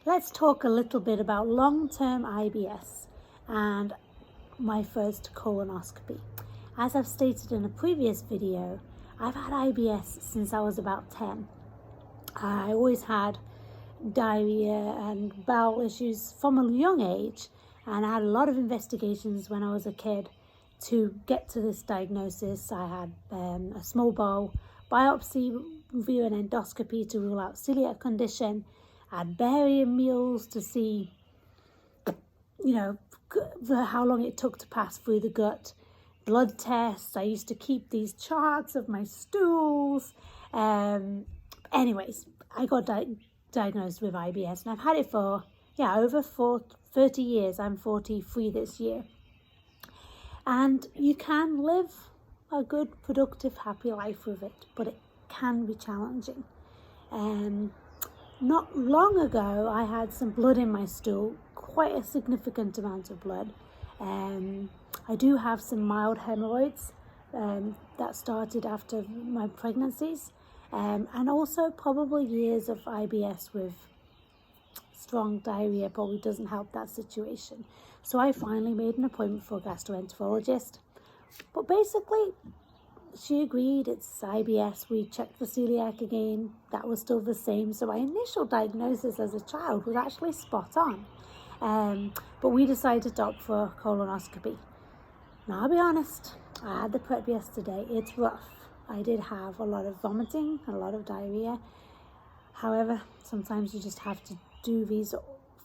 Let's talk a little bit about long-term IBS and my first colonoscopy. As I've stated in a previous video, I've had IBS since I was about 10. I always had diarrhea and bowel issues from a young age, and I had a lot of investigations when I was a kid to get to this diagnosis. I had a small bowel biopsy via an endoscopy to rule out celiac condition. I had barium meals to see, how long it took to pass through the gut. Blood tests. I used to keep these charts of my stools. Anyways, I got diagnosed with IBS, and I've had it for over 30 years. I'm 43 this year. And you can live a good, productive, happy life with it, but it can be challenging. Not long ago, I had some blood in my stool, quite a significant amount of blood. I do have some mild hemorrhoids that started after my pregnancies, and also probably years of IBS with strong diarrhea probably doesn't help that situation. So I finally made an appointment for a gastroenterologist. But basically, she agreed it's IBS. We checked for celiac again. That was still the same. So my initial diagnosis as a child was actually spot on. But we decided to opt for colonoscopy. Now, I'll be honest, I had the prep yesterday. It's rough. I did have a lot of vomiting, a lot of diarrhea. However, sometimes you just have to do these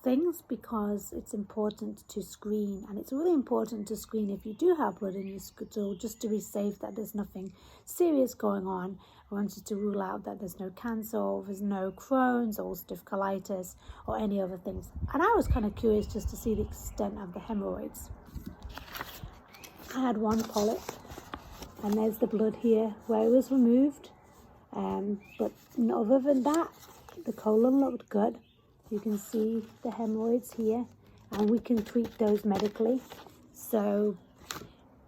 things because it's important to screen, and it's really important to screen if you do have blood in your stool, just to be safe that there's nothing serious going on. I wanted to rule out that there's no cancer, or there's no Crohn's, ulcerative colitis, or any other things. And I was kind of curious just to see the extent of the hemorrhoids. I had one polyp, and there's the blood here where it was removed. But other than that, the colon looked good. You can see the hemorrhoids here, and we can treat those medically. So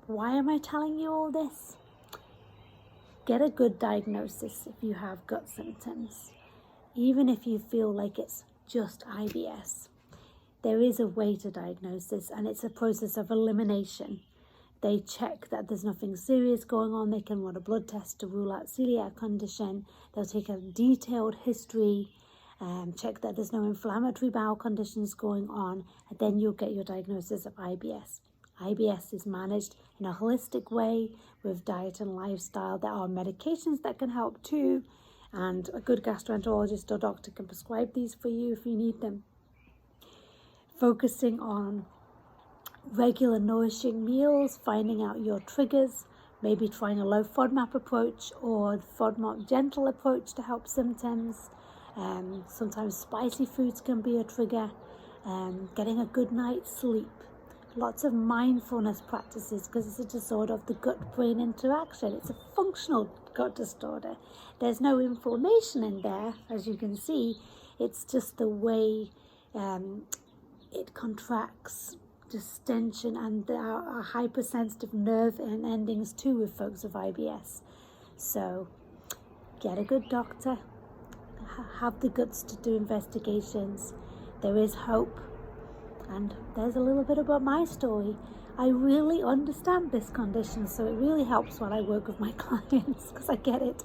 why am I telling you all this? Get a good diagnosis if you have gut symptoms. Even if you feel like it's just IBS, there is a way to diagnose this, and it's a process of elimination. They check that there's nothing serious going on. They can run a blood test to rule out celiac condition. They'll take a detailed history, check that there's no inflammatory bowel conditions going on, and then you'll get your diagnosis of IBS. IBS is managed in a holistic way with diet and lifestyle. There are medications that can help too, and a good gastroenterologist or doctor can prescribe these for you if you need them. Focusing on regular nourishing meals, finding out your triggers, maybe trying a low FODMAP approach or the FODMAP gentle approach to help symptoms. Sometimes spicy foods can be a trigger. Getting a good night's sleep. Lots of mindfulness practices, because it's a disorder of the gut-brain interaction. It's a functional gut disorder. There's no inflammation in there, as you can see. It's just the way it contracts, distension, and there are hypersensitive nerve and endings too with folks with IBS. So get a good doctor. Have the guts to do investigations. There is hope, and there's a little bit about my story. I really understand this condition, so it really helps when I work with my clients because I get it.